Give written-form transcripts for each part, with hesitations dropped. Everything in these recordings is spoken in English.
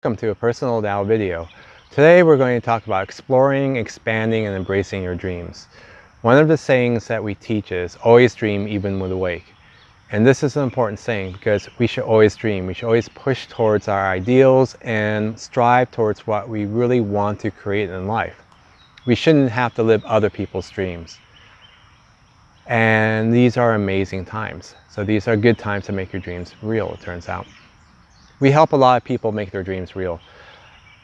Welcome to a Personal Tao video. Today we're going to talk about exploring, expanding, and embracing your dreams. One of the sayings that we teach is always dream even when awake. And this is an important saying because we should always dream. We should always push towards our ideals and strive towards what we really want to create in life. We shouldn't have to live other people's dreams. And these are amazing times. So these are good times to make your dreams real, it turns out. We help a lot of people make their dreams real.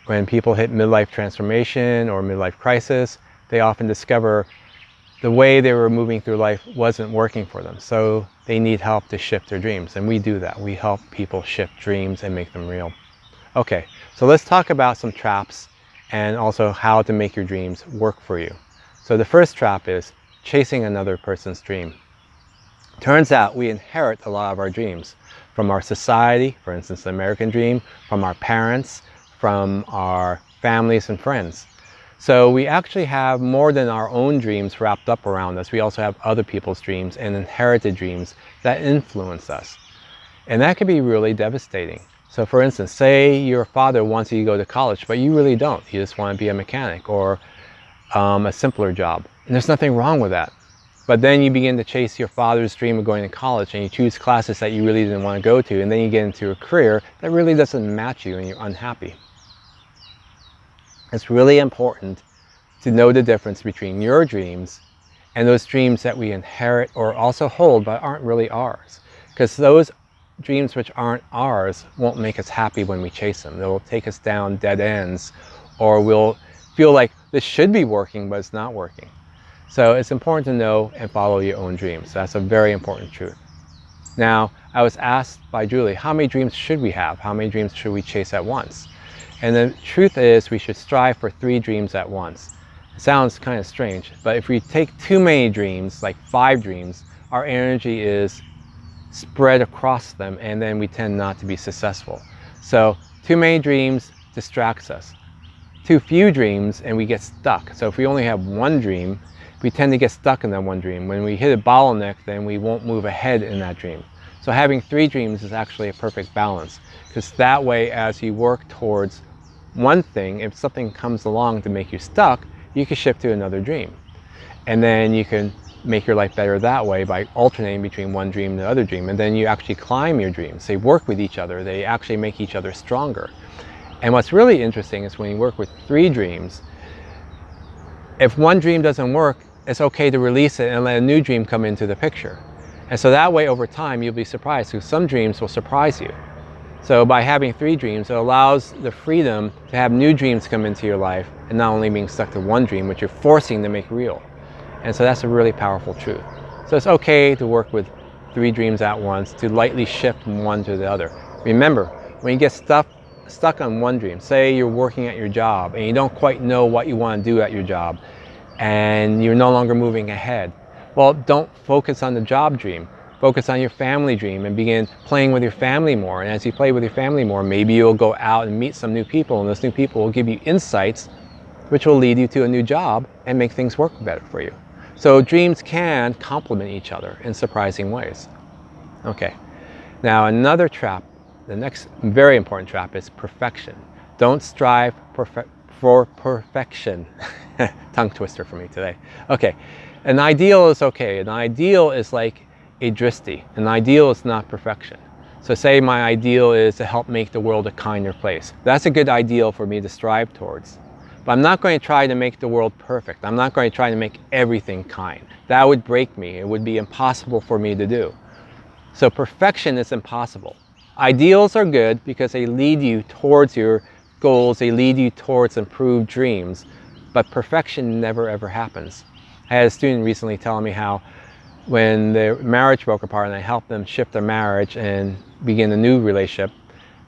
When people hit midlife transformation or midlife crisis, they often discover the way they were moving through life wasn't working for them. So they need help to shift their dreams. And we do that. We help people shift dreams and make them real. Okay, so let's talk about some traps and also how to make your dreams work for you. So the first trap is chasing another person's dream. Turns out we inherit a lot of our dreams from our society, for instance, the American dream, from our parents, from our families and friends. So we actually have more than our own dreams wrapped up around us. We also have other people's dreams and inherited dreams that influence us. And that can be really devastating. So for instance, say your father wants you to go to college, but you really don't. You just want to be a mechanic or a simpler job. And there's nothing wrong with that. But then you begin to chase your father's dream of going to college and you choose classes that you really didn't want to go to, and then you get into a career that really doesn't match you and you're unhappy. It's really important to know the difference between your dreams and those dreams that we inherit or also hold but aren't really ours. Because those dreams which aren't ours won't make us happy when we chase them. They'll take us down dead ends, or we'll feel like this should be working but it's not working. So it's important to know and follow your own dreams. That's a very important truth. Now, I was asked by Julie, how many dreams should we have? How many dreams should we chase at once? And the truth is we should strive for 3 dreams at once. It sounds kind of strange, but if we take too many dreams, like 5 dreams, our energy is spread across them and then we tend not to be successful. So too many dreams distracts us. Too few dreams and we get stuck. So if we only have 1 dream, we tend to get stuck in that 1 dream. When we hit a bottleneck, then we won't move ahead in that dream. So having 3 dreams is actually a perfect balance, because that way, as you work towards one thing, if something comes along to make you stuck, you can shift to another dream. And then you can make your life better that way by alternating between one dream and the other dream. And then you actually climb your dreams. They work with each other. They actually make each other stronger. And what's really interesting is when you work with 3 dreams, if one dream doesn't work, it's okay to release it and let a new dream come into the picture. And so that way, over time, you'll be surprised, because some dreams will surprise you. So by having 3 dreams, it allows the freedom to have new dreams come into your life and not only being stuck to one dream, which you're forcing to make real. And so that's a really powerful truth. So it's okay to work with 3 dreams at once, to lightly shift from one to the other. Remember, when you get stuck on one dream, say you're working at your job and you don't quite know what you want to do at your job and you're no longer moving ahead. Well, don't focus on the job dream. Focus on your family dream and begin playing with your family more. And as you play with your family more, maybe you'll go out and meet some new people, and those new people will give you insights which will lead you to a new job and make things work better for you. So dreams can complement each other in surprising ways. Okay, now another trap, the next very important trap, is perfection. Don't strive for perfection. Tongue twister for me today. Okay, an ideal is okay. An ideal is like a drishti. An ideal is not perfection. So say my ideal is to help make the world a kinder place. That's a good ideal for me to strive towards. But I'm not going to try to make the world perfect. I'm not going to try to make everything kind. That would break me. It would be impossible for me to do. So perfection is impossible. Ideals are good because they lead you towards your goals. They lead you towards improved dreams. But perfection never ever happens. I had a student recently telling me how when their marriage broke apart and I helped them shift their marriage and begin a new relationship,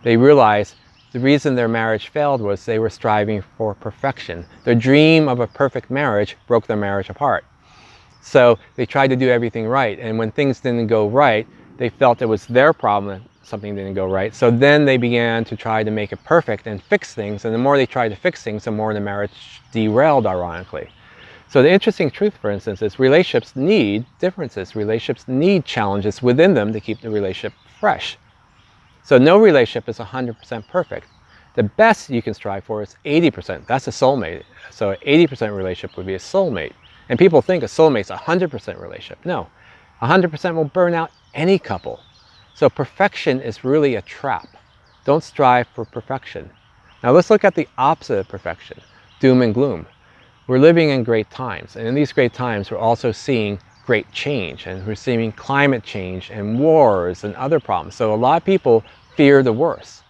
they realized the reason their marriage failed was they were striving for perfection. Their dream of a perfect marriage broke their marriage apart. So they tried to do everything right, and when things didn't go right, they felt it was their problem that something didn't go right. So then they began to try to make it perfect and fix things, and the more they tried to fix things, the more the marriage derailed, ironically. So the interesting truth, for instance, is relationships need differences. Relationships need challenges within them to keep the relationship fresh. So no relationship is 100% perfect. The best you can strive for is 80%. That's a soulmate. So an 80% relationship would be a soulmate. And people think a soulmate's a 100% relationship. No, 100% will burn out any couple. So perfection is really a trap. Don't strive for perfection. Now let's look at the opposite of perfection, doom and gloom. We're living in great times, and in these great times we're also seeing great change, and we're seeing climate change and wars and other problems. So a lot of people fear the worst.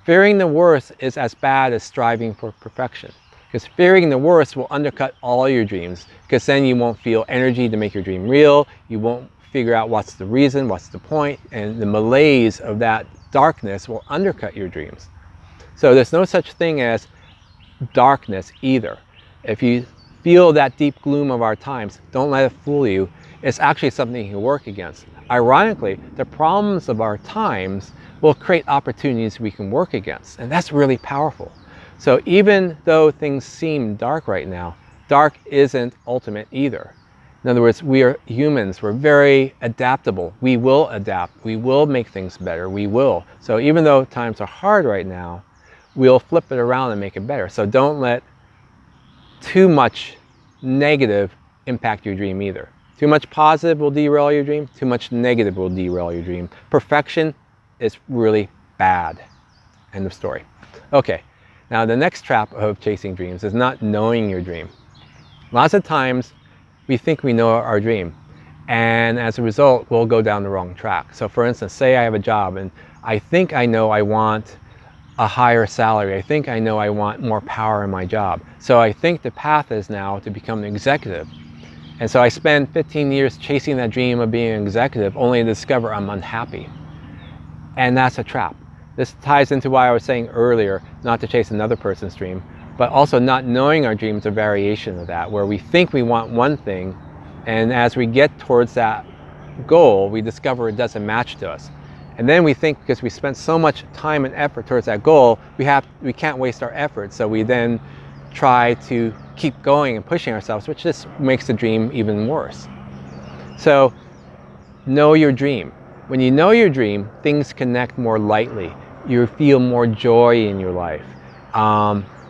Fearing the worst is as bad as striving for perfection, because fearing the worst will undercut all your dreams, because then you won't feel energy to make your dream real, you won't figure out what's the reason, what's the point, and the malaise of that darkness will undercut your dreams. So there's no such thing as darkness either. If you feel that deep gloom of our times, don't let it fool you. It's actually something you can work against. Ironically, the problems of our times will create opportunities we can work against, and that's really powerful. So even though things seem dark right now, dark isn't ultimate either. In other words, we are humans, we're very adaptable. We will adapt, we will make things better, we will. So even though times are hard right now, we'll flip it around and make it better. So don't let too much negative impact your dream either. Too much positive will derail your dream, too much negative will derail your dream. Perfection is really bad. End of story. Okay, now the next trap of chasing dreams is not knowing your dream. Lots of times we think we know our dream, and as a result we'll go down the wrong track. So for instance, say I have a job and I think I know I want a higher salary. I think I know I want more power in my job. So I think the path is now to become an executive. And so I spend 15 years chasing that dream of being an executive only to discover I'm unhappy. And that's a trap. This ties into why I was saying earlier not to chase another person's dream, but also not knowing our dream is a variation of that, where we think we want one thing, and as we get towards that goal, we discover it doesn't match to us. And then we think because we spent so much time and effort towards that goal, we can't waste our efforts. So we then try to keep going and pushing ourselves, which just makes the dream even worse. So know your dream. When you know your dream, things connect more lightly. You feel more joy in your life.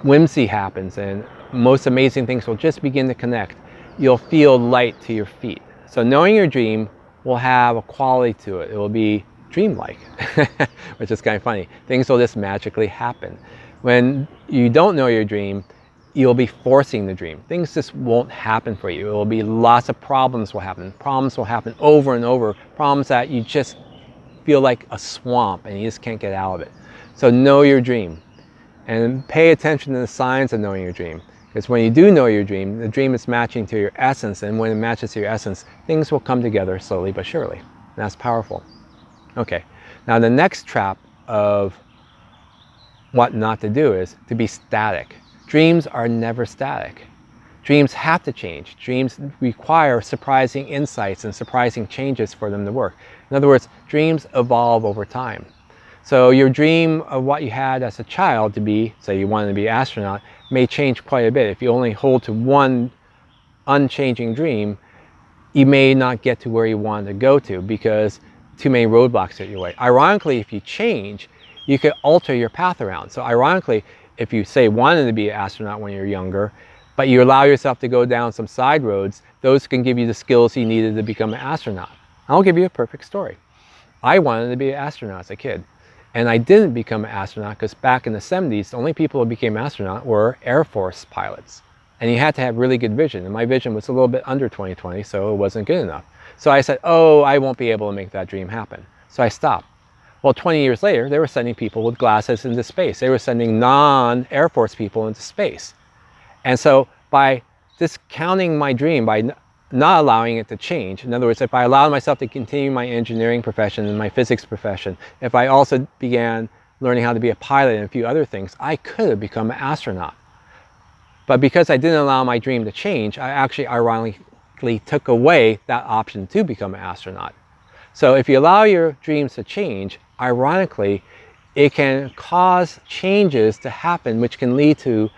Whimsy happens, and most amazing things will just begin to connect. You'll feel light to your feet. So knowing your dream will have a quality to it. It will be dreamlike, which is kind of funny. Things will just magically happen. When you don't know your dream, you'll be forcing the dream. Things just won't happen for you. It will be lots of problems will happen. Problems will happen over and over. Problems that you just feel like a swamp and you just can't get out of it. So know your dream and pay attention to the signs of knowing your dream. Because when you do know your dream, the dream is matching to your essence, and when it matches to your essence, things will come together slowly but surely. And that's powerful. Okay, now the next trap of what not to do is to be static. Dreams are never static. Dreams have to change. Dreams require surprising insights and surprising changes for them to work. In other words, dreams evolve over time. So your dream of what you had as a child to be, say you wanted to be an astronaut, may change quite a bit. If you only hold to one unchanging dream, you may not get to where you want to go to because too many roadblocks at your way. Ironically, if you change, you could alter your path around. So ironically, if you say wanted to be an astronaut when you're younger, but you allow yourself to go down some side roads, those can give you the skills you needed to become an astronaut. I'll give you a perfect story. I wanted to be an astronaut as a kid, and I didn't become an astronaut because back in the 70s, the only people who became astronaut were Air Force pilots. And you had to have really good vision, and my vision was a little bit under 20/20, so it wasn't good enough. So I said, oh, I won't be able to make that dream happen. So I stopped. Well, 20 years later, they were sending people with glasses into space. They were sending non-Air Force people into space. And so by discounting my dream, by not allowing it to change, in other words, if I allowed myself to continue my engineering profession and my physics profession, if I also began learning how to be a pilot and a few other things, I could have become an astronaut. But because I didn't allow my dream to change, I actually ironically took away that option to become an astronaut. So if you allow your dreams to change, ironically, it can cause changes to happen which can lead to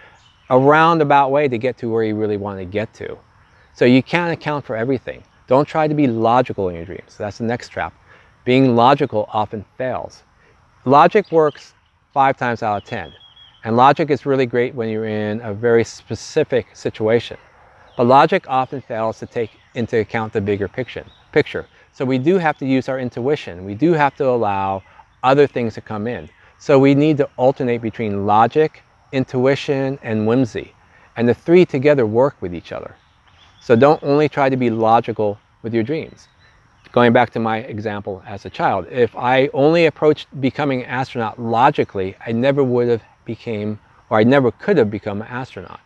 a roundabout way to get to where you really want to get to. So you can't account for everything. Don't try to be logical in your dreams. That's the next trap. Being logical often fails. Logic works 5 times out of 10. And logic is really great when you're in a very specific situation. But logic often fails to take into account the bigger picture. So we do have to use our intuition. We do have to allow other things to come in. So we need to alternate between logic, intuition, and whimsy. And the three together work with each other. So don't only try to be logical with your dreams. Going back to my example as a child, if I only approached becoming an astronaut logically, I never would have I never could have become an astronaut.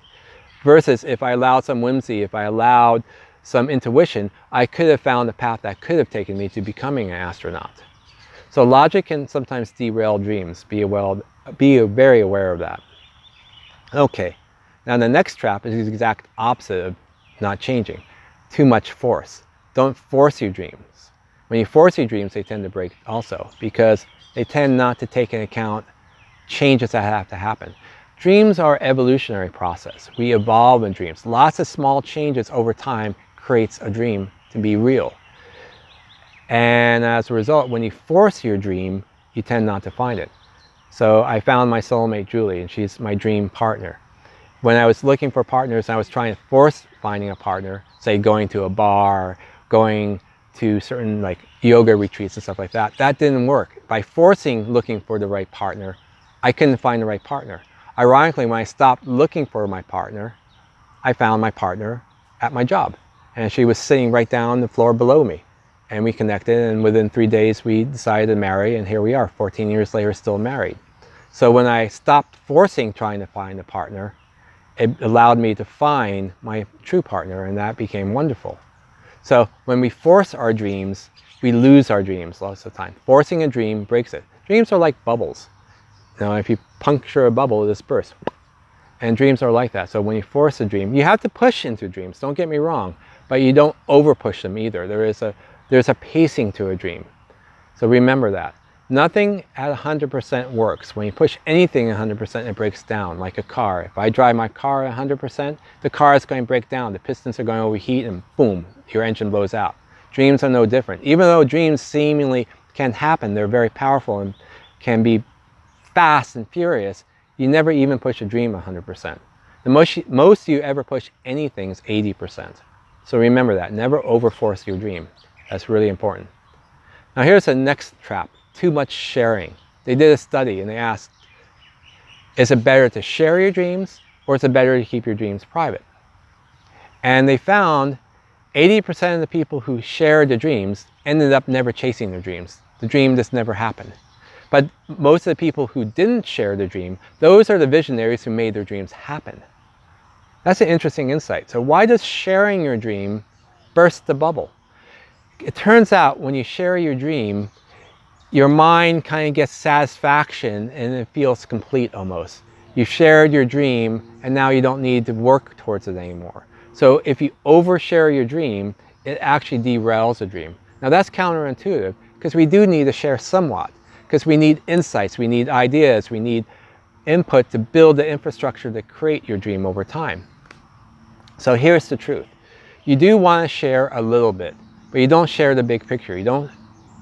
Versus if I allowed some whimsy, if I allowed some intuition, I could have found a path that could have taken me to becoming an astronaut. So logic can sometimes derail dreams. Be very aware of that. Okay, now the next trap is the exact opposite of not changing. Too much force. Don't force your dreams. When you force your dreams, they tend to break also because they tend not to take into account changes that have to happen. Dreams are an evolutionary process. We evolve in dreams. Lots of small changes over time creates a dream to be real. And as a result, when you force your dream, you tend not to find it. So I found my soulmate, Julie, and she's my dream partner. When I was looking for partners, I was trying to force finding a partner, say going to a bar, going to certain like yoga retreats and stuff like that. That didn't work. By forcing looking for the right partner, I couldn't find the right partner. Ironically, when I stopped looking for my partner, I found my partner at my job. And she was sitting right down the floor below me. And we connected, and within 3 days we decided to marry, and here we are, 14 years later, still married. So when I stopped trying to find a partner, it allowed me to find my true partner, and that became wonderful. So when we force our dreams, we lose our dreams lots of the time. Forcing a dream breaks it. Dreams are like bubbles. You know, if you puncture a bubble, it disperses. And dreams are like that. So when you force a dream, you have to push into dreams, don't get me wrong, but you don't over push them either. There's a pacing to a dream. So remember that. Nothing at 100% works. When you push anything 100%, it breaks down, like a car. If I drive my car 100%, the car is going to break down. The pistons are going to overheat and boom, your engine blows out. Dreams are no different. Even though dreams seemingly can happen, they're very powerful and can be fast and furious, you never even push a dream 100%. The most you ever push anything is 80%. So remember that. Never overforce your dream. That's really important. Now here's the next trap. Too much sharing. They did a study and they asked, is it better to share your dreams or is it better to keep your dreams private? And they found 80% of the people who shared their dreams ended up never chasing their dreams. The dream just never happened. But most of the people who didn't share their dream, those are the visionaries who made their dreams happen. That's an interesting insight. So why does sharing your dream burst the bubble? It turns out when you share your dream, your mind kind of gets satisfaction and it feels complete almost. You shared your dream and now you don't need to work towards it anymore. So if you overshare your dream, it actually derails the dream. Now that's counterintuitive because we do need to share somewhat. Because we need insights, we need ideas, we need input to build the infrastructure to create your dream over time. So here's the truth. You do want to share a little bit, but you don't share the big picture. You don't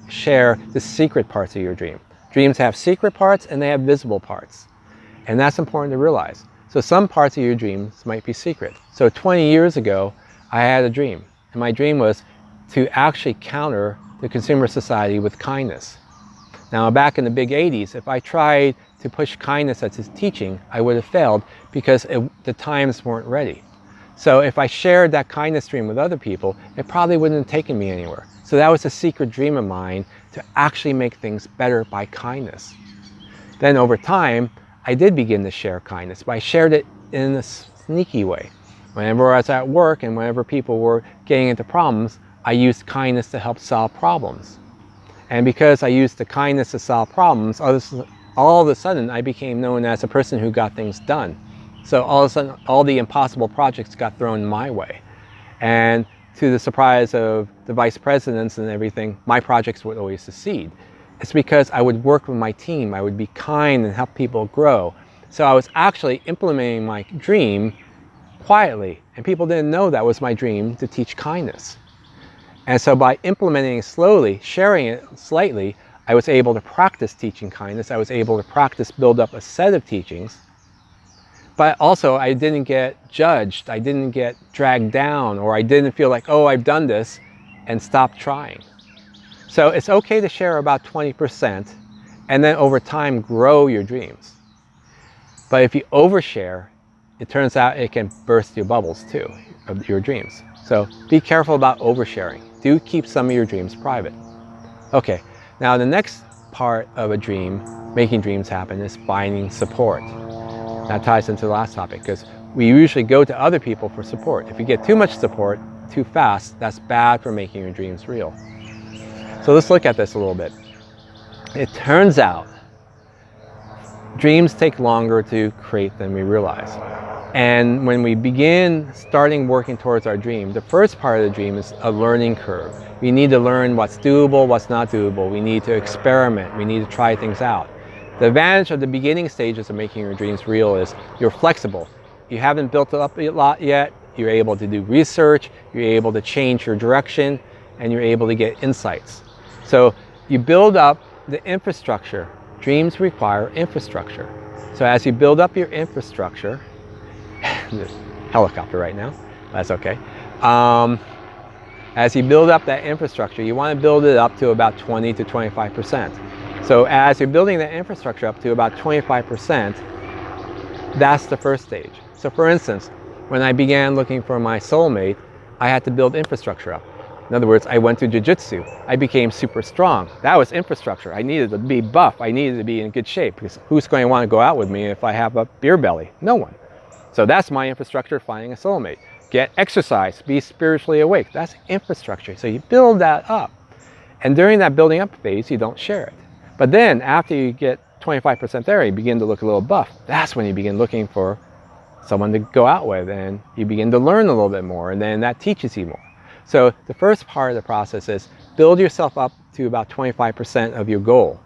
share the secret parts of your dream. Dreams have secret parts and they have visible parts. And that's important to realize. So some parts of your dreams might be secret. So 20 years ago, I had a dream. And my dream was to actually counter the consumer society with kindness. Now, back in the big 80s, if I tried to push kindness as his teaching, I would have failed because the times weren't ready. So if I shared that kindness dream with other people, it probably wouldn't have taken me anywhere. So that was a secret dream of mine to actually make things better by kindness. Then over time, I did begin to share kindness, but I shared it in a sneaky way. Whenever I was at work and whenever people were getting into problems, I used kindness to help solve problems. And because I used the kindness to solve problems, all of a sudden I became known as a person who got things done. So all of a sudden, all the impossible projects got thrown my way. And to the surprise of the vice presidents and everything, my projects would always succeed. It's because I would work with my team, I would be kind and help people grow. So I was actually implementing my dream quietly, and people didn't know that was my dream to teach kindness. And so by implementing it slowly, sharing it slightly, I was able to practice teaching kindness. I was able to practice build up a set of teachings. But also I didn't get judged, I didn't get dragged down, or I didn't feel like, oh, I've done this, and stop trying. So it's okay to share about 20% and then over time grow your dreams. But if you overshare, it turns out it can burst your bubbles too, of your dreams. So be careful about oversharing. Do keep some of your dreams private. Okay, now the next part of a dream, making dreams happen, is finding support. That ties into the last topic, because we usually go to other people for support. If you get too much support too fast, that's bad for making your dreams real. So let's look at this a little bit. It turns out dreams take longer to create than we realize. And when we begin starting working towards our dream, the first part of the dream is a learning curve. We need to learn what's doable, what's not doable. We need to experiment. We need to try things out. The advantage of the beginning stages of making your dreams real is you're flexible. You haven't built it up a lot yet. You're able to do research. You're able to change your direction, and you're able to get insights. So you build up the infrastructure. Dreams require infrastructure. So as you build up your infrastructure, there's a helicopter right now, that's okay. As you build up that infrastructure, you want to build it up to about 20 to 25%. So as you're building the infrastructure up to about 25%, that's the first stage. So for instance, when I began looking for my soulmate, I had to build infrastructure up. In other words, I went to jiu-jitsu. I became super strong. That was infrastructure. I needed to be buff. I needed to be in good shape, because who's going to want to go out with me if I have a beer belly? No one. So that's my infrastructure, finding a soulmate. Get exercise, be spiritually awake. That's infrastructure. So you build that up. And during that building up phase, you don't share it. But then after you get 25% there, you begin to look a little buff. That's when you begin looking for someone to go out with, and you begin to learn a little bit more, and then that teaches you more. So the first part of the process is build yourself up to about 25% of your goal.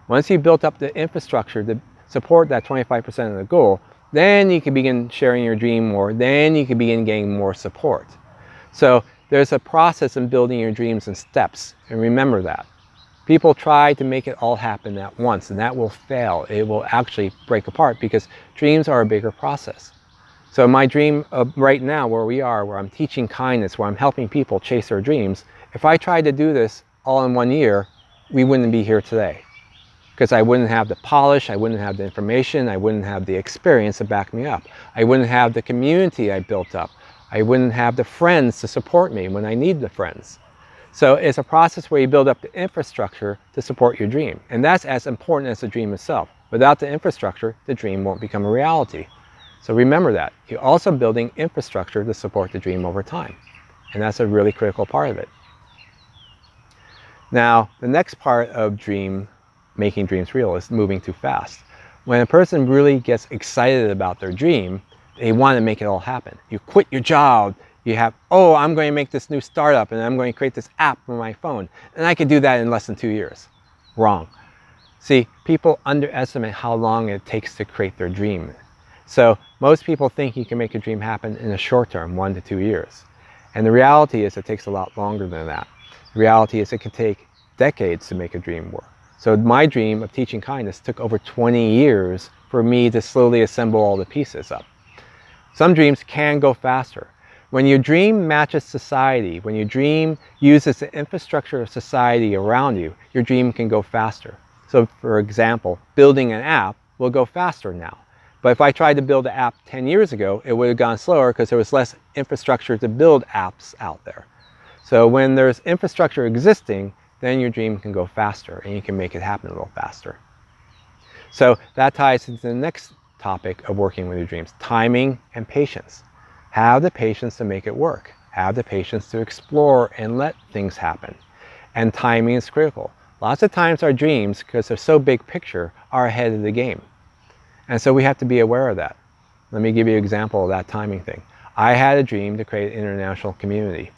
Once you've built up the infrastructure to support that 25% of the goal, then you can begin sharing your dream more. Then you can begin getting more support. So there's a process in building your dreams in steps, and remember that. People try to make it all happen at once, and that will fail. It will actually break apart, because dreams are a bigger process. So my dream of right now, where we are, where I'm teaching kindness, where I'm helping people chase their dreams, if I tried to do this all in 1 year, we wouldn't be here today. Because I wouldn't have the polish, I wouldn't have the information, I wouldn't have the experience to back me up. I wouldn't have the community I built up. I wouldn't have the friends to support me when I need the friends. So it's a process where you build up the infrastructure to support your dream. And that's as important as the dream itself. Without the infrastructure, the dream won't become a reality. So remember that. You're also building infrastructure to support the dream over time. And that's a really critical part of it. Now, the next part of making dreams real is moving too fast. When a person really gets excited about their dream, they want to make it all happen. You quit your job, you have, oh, I'm going to make this new startup, and I'm going to create this app for my phone, and I could do that in less than 2 years. Wrong. See, people underestimate how long it takes to create their dream. So most people think you can make a dream happen in a short term, 1 to 2 years. And the reality is it takes a lot longer than that. The reality is it can take decades to make a dream work. So my dream of teaching kindness took over 20 years for me to slowly assemble all the pieces up. Some dreams can go faster. When your dream matches society, when your dream uses the infrastructure of society around you, your dream can go faster. So for example, building an app will go faster now. But if I tried to build an app 10 years ago, it would have gone slower because there was less infrastructure to build apps out there. So when there's infrastructure existing, then your dream can go faster and you can make it happen a little faster. So that ties into the next topic of working with your dreams, timing and patience. Have the patience to make it work. Have the patience to explore and let things happen. And timing is critical. Lots of times our dreams, because they're so big picture, are ahead of the game. And so we have to be aware of that. Let me give you an example of that timing thing. I had a dream to create an international community.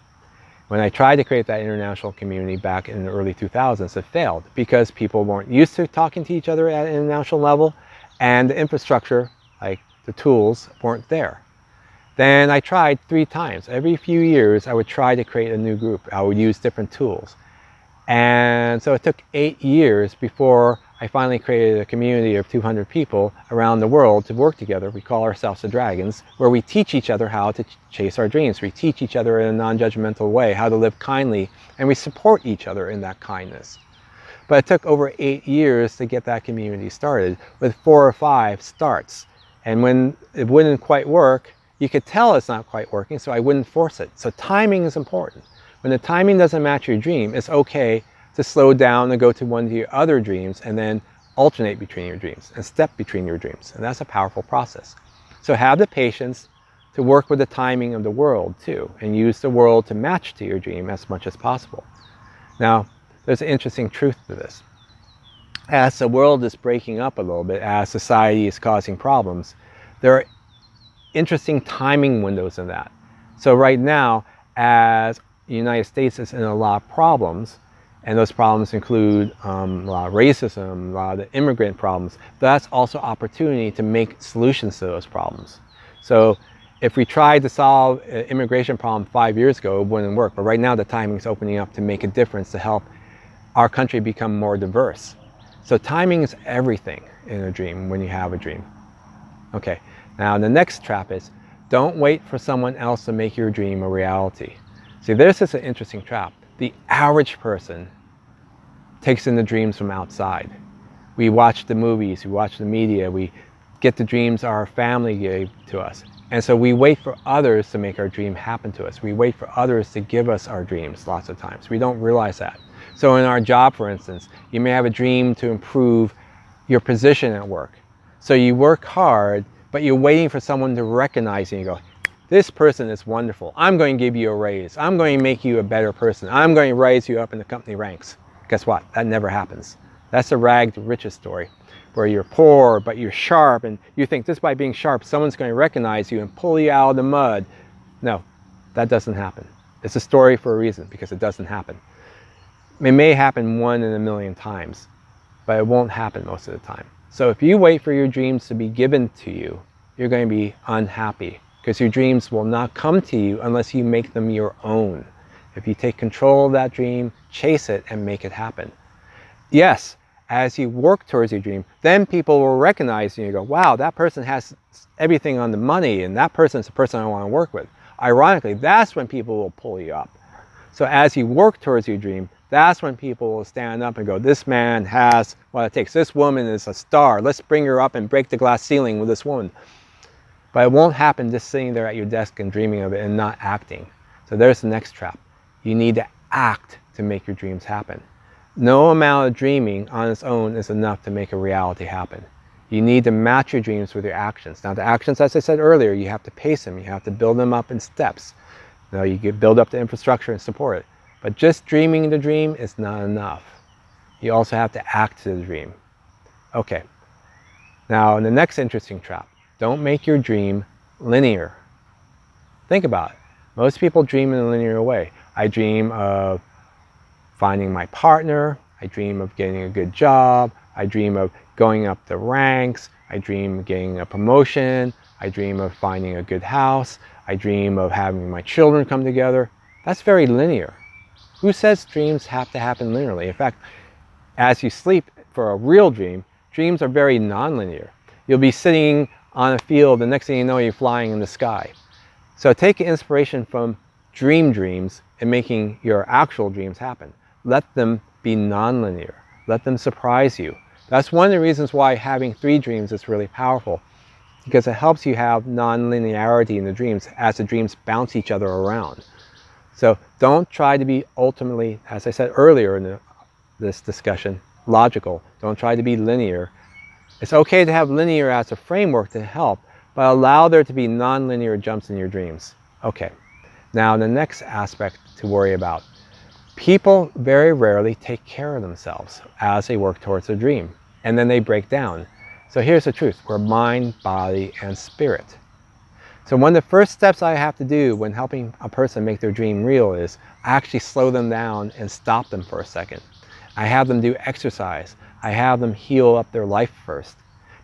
When I tried to create that international community back in the early 2000s, it failed because people weren't used to talking to each other at an international level, and the infrastructure, like the tools, weren't there. Then I tried 3 times. Every few years, I would try to create a new group. I would use different tools. And so it took 8 years before I finally created a community of 200 people around the world to work together. We call ourselves the Dragons, where we teach each other how to chase our dreams. We teach each other in a non-judgmental way how to live kindly, and we support each other in that kindness. But it took over 8 years to get that community started, with 4 or 5 starts. And when it wouldn't quite work, you could tell it's not quite working, so I wouldn't force it. So timing is important. When the timing doesn't match your dream, it's okay to slow down and go to one of your other dreams and then alternate between your dreams and step between your dreams. And that's a powerful process. So have the patience to work with the timing of the world too, and use the world to match to your dream as much as possible. Now, there's an interesting truth to this. As the world is breaking up a little bit, as society is causing problems, there are interesting timing windows in that. So right now, as the United States is in a lot of problems, and those problems include a lot of racism, a lot of the immigrant problems, that's also opportunity to make solutions to those problems. So if we tried to solve an immigration problem 5 years ago, it wouldn't work. But right now the timing is opening up to make a difference to help our country become more diverse. So timing is everything in a dream when you have a dream. Okay, now the next trap is, don't wait for someone else to make your dream a reality. See, this is an interesting trap. The average person takes in the dreams from outside. We watch the movies, we watch the media, we get the dreams our family gave to us. And so we wait for others to make our dream happen to us. We wait for others to give us our dreams lots of times. We don't realize that. So in our job, for instance, you may have a dream to improve your position at work. So you work hard, but you're waiting for someone to recognize you and you go, this person is wonderful. I'm going to give you a raise. I'm going to make you a better person. I'm going to raise you up in the company ranks. Guess what? That never happens. That's a rag to riches story, where you're poor, but you're sharp, and you think just by being sharp, someone's going to recognize you and pull you out of the mud. No, that doesn't happen. It's a story for a reason, because it doesn't happen. It may happen 1 in a million times, but it won't happen most of the time. So if you wait for your dreams to be given to you, you're going to be unhappy, because your dreams will not come to you unless you make them your own. If you take control of that dream, chase it, and make it happen. Yes, as you work towards your dream, then people will recognize you and go, wow, that person has everything on the money, and that person's the person I want to work with. Ironically, that's when people will pull you up. So as you work towards your dream, that's when people will stand up and go, this man has what it takes. This woman is a star. Let's bring her up and break the glass ceiling with this woman. But it won't happen just sitting there at your desk and dreaming of it and not acting. So there's the next trap. You need to act to make your dreams happen. No amount of dreaming on its own is enough to make a reality happen. You need to match your dreams with your actions. Now the actions, as I said earlier, you have to pace them. You have to build them up in steps. Now you can build up the infrastructure and support it. But just dreaming the dream is not enough. You also have to act to the dream. Okay. Now the next interesting trap. Don't make your dream linear. Think about it. Most people dream in a linear way. I dream of finding my partner. I dream of getting a good job. I dream of going up the ranks. I dream of getting a promotion. I dream of finding a good house. I dream of having my children come together. That's very linear. Who says dreams have to happen linearly? In fact, as you sleep for a real dream, dreams are very non-linear. You'll be sitting on a field, the next thing you know, you're flying in the sky. So take inspiration from dreams and making your actual dreams happen. Let them be non-linear. Let them surprise you. That's one of the reasons why having 3 dreams is really powerful, because it helps you have non-linearity in the dreams as the dreams bounce each other around. So don't try to be ultimately, as I said earlier in this discussion, logical. Don't try to be linear. It's okay to have linear as a framework to help, but allow there to be non-linear jumps in your dreams. Okay, now the next aspect to worry about. People very rarely take care of themselves as they work towards their dream, and then they break down. So here's the truth. We're mind, body, and spirit. So one of the first steps I have to do when helping a person make their dream real is I actually slow them down and stop them for a second. I have them do exercise. I have them heal up their life first.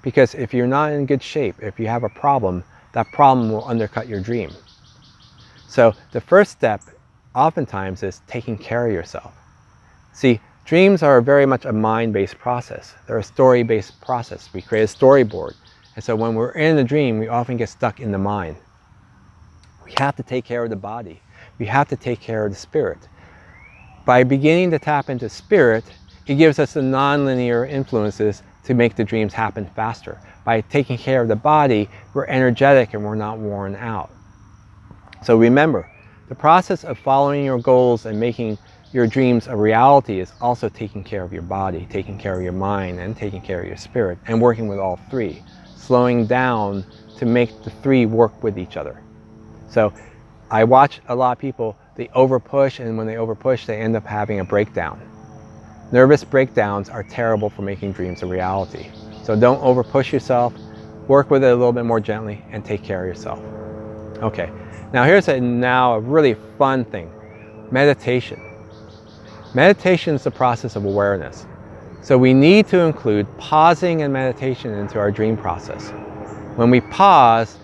Because if you're not in good shape, if you have a problem, that problem will undercut your dream. So the first step oftentimes is taking care of yourself. See, dreams are very much a mind-based process. They're a story-based process. We create a storyboard. And so when we're in a dream, we often get stuck in the mind. We have to take care of the body. We have to take care of the spirit. By beginning to tap into spirit, it gives us the non-linear influences to make the dreams happen faster. By taking care of the body, we're energetic and we're not worn out. So remember, the process of following your goals and making your dreams a reality is also taking care of your body, taking care of your mind, and taking care of your spirit, and working with all three, slowing down to make the three work with each other. So I watch a lot of people, they overpush, and when they overpush, they end up having a breakdown. Nervous breakdowns are terrible for making dreams a reality. So don't overpush yourself, work with it a little bit more gently, and take care of yourself. Okay, now here's a really fun thing, meditation. Meditation is the process of awareness. So we need to include pausing and meditation into our dream process. When we pause,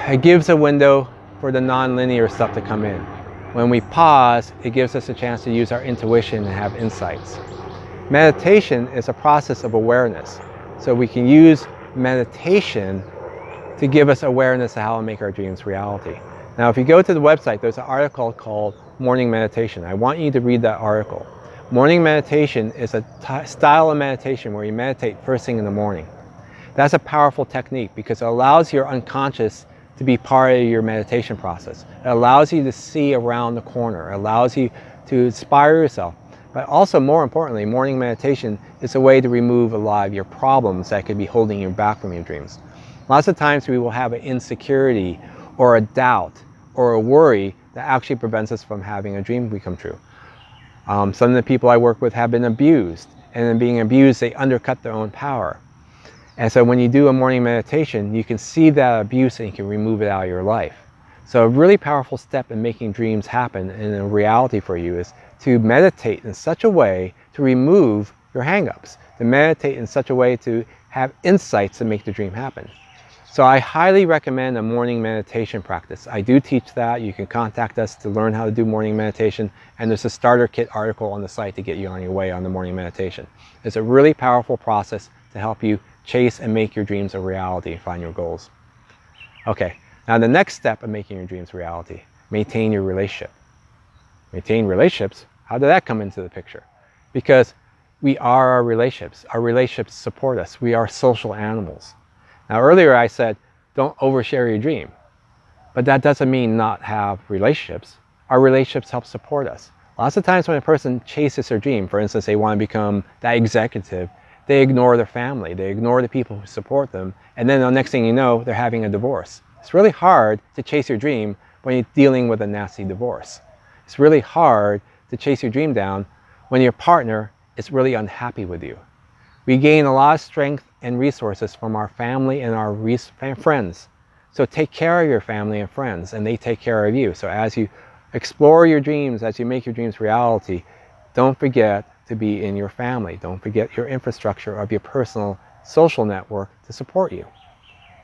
it gives a window for the non-linear stuff to come in. When we pause, it gives us a chance to use our intuition and have insights. Meditation is a process of awareness. So we can use meditation to give us awareness of how to make our dreams reality. Now, if you go to the website, there's an article called Morning Meditation. I want you to read that article. Morning meditation is a style of meditation where you meditate first thing in the morning. That's a powerful technique because it allows your unconscious to be part of your meditation process. It allows you to see around the corner. It allows you to inspire yourself. But also, more importantly, morning meditation is a way to remove a lot of your problems that could be holding you back from your dreams. Lots of times we will have an insecurity or a doubt or a worry that actually prevents us from having a dream become true. Some of the people I work with have been abused, and in being abused, they undercut their own power. And so when you do a morning meditation, you can see that abuse and you can remove it out of your life. So a really powerful step in making dreams happen in a reality for you is to meditate in such a way to remove your hang-ups, to meditate in such a way to have insights to make the dream happen. So I highly recommend a morning meditation practice. I do teach that. You can contact us to learn how to do morning meditation, and there's a starter kit article on the site to get you on your way on the morning meditation. It's a really powerful process to help you chase and make your dreams a reality and find your goals. Okay, now the next step of making your dreams a reality, maintain your relationship. Maintain relationships, how did that come into the picture? Because we are our relationships support us, we are social animals. Now earlier I said, don't overshare your dream, but that doesn't mean not have relationships. Our relationships help support us. Lots of times when a person chases their dream, for instance, they want to become that executive, they ignore their family, they ignore the people who support them, and then the next thing you know, they're having a divorce. It's really hard to chase your dream when you're dealing with a nasty divorce. It's really hard to chase your dream down when your partner is really unhappy with you. We gain a lot of strength and resources from our family and our friends. So take care of your family and friends, and they take care of you. So as you explore your dreams, as you make your dreams reality, don't forget to be in your family. Don't forget your infrastructure of your personal social network to support you.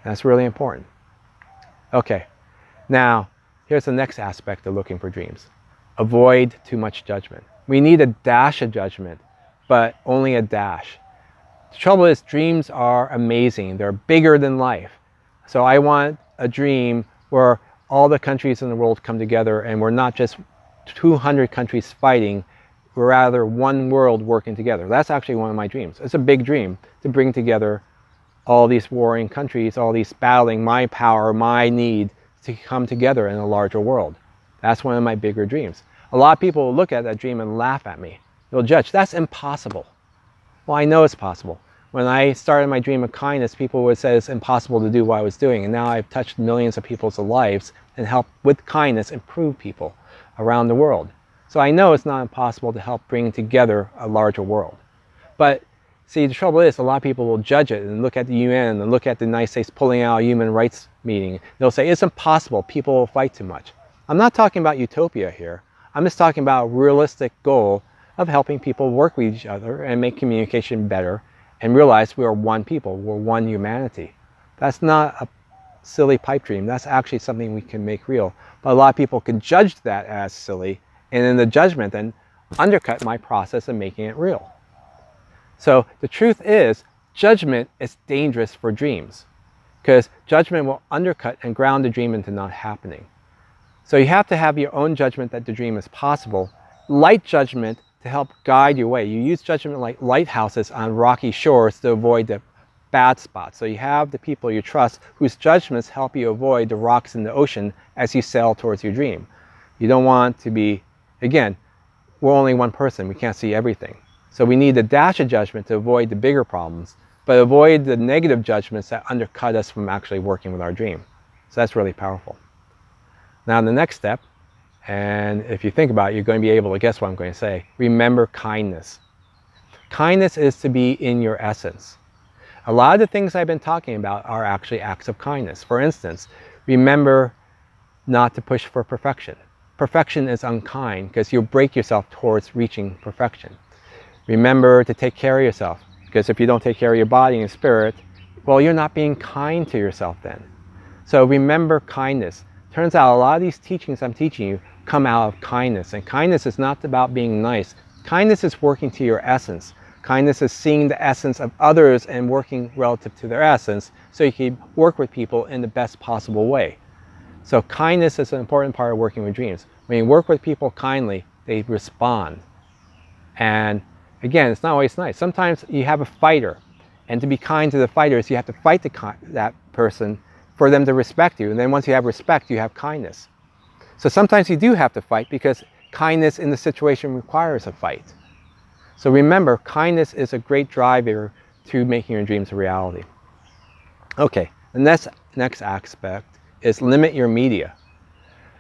That's really important. Okay, now here's the next aspect of looking for dreams. Avoid too much judgment. We need a dash of judgment, but only a dash. The trouble is, dreams are amazing. They're bigger than life. So I want a dream where all the countries in the world come together and we're not just 200 countries fighting, we're rather one world working together. That's actually one of my dreams. It's a big dream to bring together all these warring countries, all these battling my power, my need to come together in a larger world. That's one of my bigger dreams. A lot of people will look at that dream and laugh at me. They'll judge, that's impossible. Well, I know it's possible. When I started my dream of kindness, people would say it's impossible to do what I was doing. And now I've touched millions of people's lives and helped with kindness improve people around the world. So I know it's not impossible to help bring together a larger world. But see, the trouble is a lot of people will judge it and look at the UN and look at the United States pulling out a human rights meeting. They'll say it's impossible, people will fight too much. I'm not talking about utopia here. I'm just talking about a realistic goal of helping people work with each other and make communication better and realize we are one people, we're one humanity. That's not a silly pipe dream, that's actually something we can make real. But a lot of people can judge that as silly, and in the judgment then undercut my process of making it real. So the truth is, judgment is dangerous for dreams because judgment will undercut and ground the dream into not happening. So you have to have your own judgment that the dream is possible, light judgment to help guide your way. You use judgment like lighthouses on rocky shores to avoid the bad spots. So you have the people you trust whose judgments help you avoid the rocks in the ocean as you sail towards your dream. You don't want to be, again, we're only one person, we can't see everything. So we need the dash of judgment to avoid the bigger problems, but avoid the negative judgments that undercut us from actually working with our dream. So that's really powerful. Now the next step, and if you think about it, you're going to be able to guess what I'm going to say. Remember kindness. Kindness is to be in your essence. A lot of the things I've been talking about are actually acts of kindness. For instance, remember not to push for perfection. Perfection is unkind because you'll break yourself towards reaching perfection. Remember to take care of yourself, because if you don't take care of your body and spirit, well, you're not being kind to yourself then. So remember kindness. Turns out a lot of these teachings I'm teaching you come out of kindness. And kindness is not about being nice. Kindness is working to your essence. Kindness is seeing the essence of others and working relative to their essence so you can work with people in the best possible way. So kindness is an important part of working with dreams. When you work with people kindly, they respond. And again, it's not always nice. Sometimes you have a fighter, and to be kind to the fighters, you have to fight that person for them to respect you. And then once you have respect, you have kindness. So sometimes you do have to fight because kindness in the situation requires a fight. So remember, kindness is a great driver to making your dreams a reality. Okay, the next aspect is limit your media.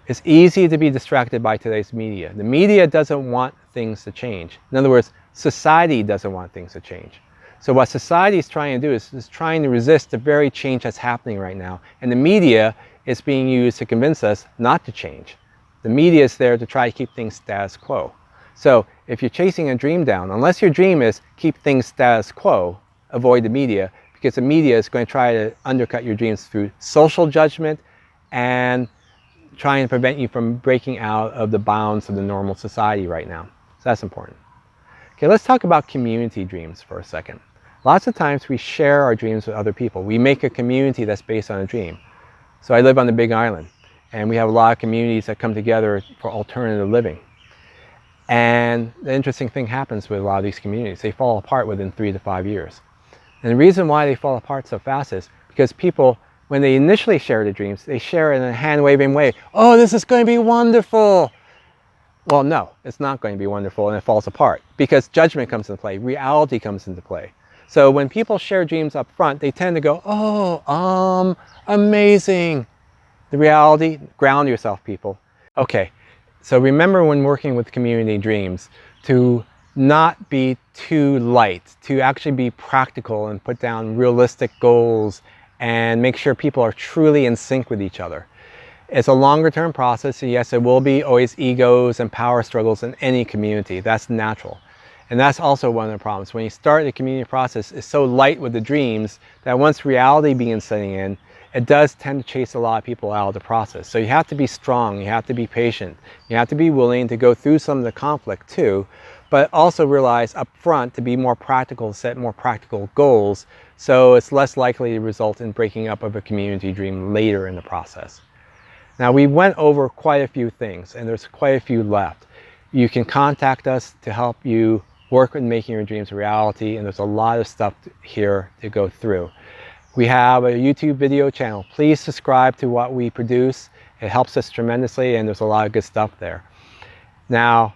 It's easy to be distracted by today's media. The media doesn't want things to change. In other words, society doesn't want things to change. So what society is trying to do is trying to resist the very change that's happening right now. And the media is being used to convince us not to change. The media is there to try to keep things status quo. So if you're chasing a dream down, unless your dream is keep things status quo, avoid the media, because the media is going to try to undercut your dreams through social judgment and trying to prevent you from breaking out of the bounds of the normal society right now. So that's important. Okay, let's talk about community dreams for a second. Lots of times we share our dreams with other people. We make a community that's based on a dream. So I live on the Big Island, and we have a lot of communities that come together for alternative living. And the interesting thing happens with a lot of these communities. They fall apart within 3 to 5 years. And the reason why they fall apart so fast is because people, when they initially share the dreams, they share it in a hand-waving way. Oh, this is going to be wonderful. Well, no, it's not going to be wonderful, and it falls apart because judgment comes into play, reality comes into play. So when people share dreams up front, they tend to go, oh, amazing. The reality, ground yourself, people. Okay, so remember when working with community dreams to not be too light, to actually be practical and put down realistic goals and make sure people are truly in sync with each other. It's a longer term process, and yes, there will be always egos and power struggles in any community. That's natural. And that's also one of the problems. When you start the community process, it's so light with the dreams that once reality begins setting in, it does tend to chase a lot of people out of the process. So you have to be strong, you have to be patient, you have to be willing to go through some of the conflict too, but also realize up front to be more practical, set more practical goals, so it's less likely to result in breaking up of a community dream later in the process. Now we went over quite a few things, and there's quite a few left. You can contact us to help you work with making your dreams a reality, and there's a lot of stuff here to go through. We have a YouTube video channel. Please subscribe to what we produce. It helps us tremendously, and there's a lot of good stuff there. Now,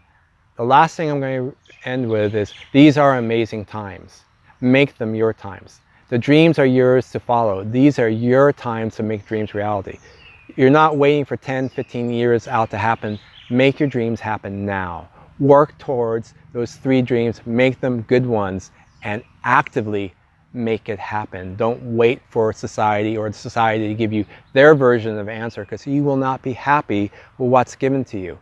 the last thing I'm going to end with is these are amazing times. Make them your times. The dreams are yours to follow. These are your times to make dreams reality. You're not waiting for 10, 15 years out to happen. Make your dreams happen now. Work towards those 3 dreams, make them good ones, and actively make it happen. Don't wait for society or society to give you their version of the answer, because you will not be happy with what's given to you.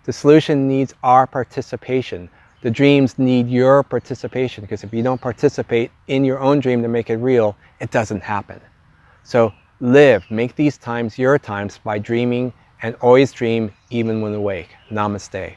The solution needs our participation. The dreams need your participation, because if you don't participate in your own dream to make it real, it doesn't happen. So live, make these times your times by dreaming, and always dream even when awake. Namaste.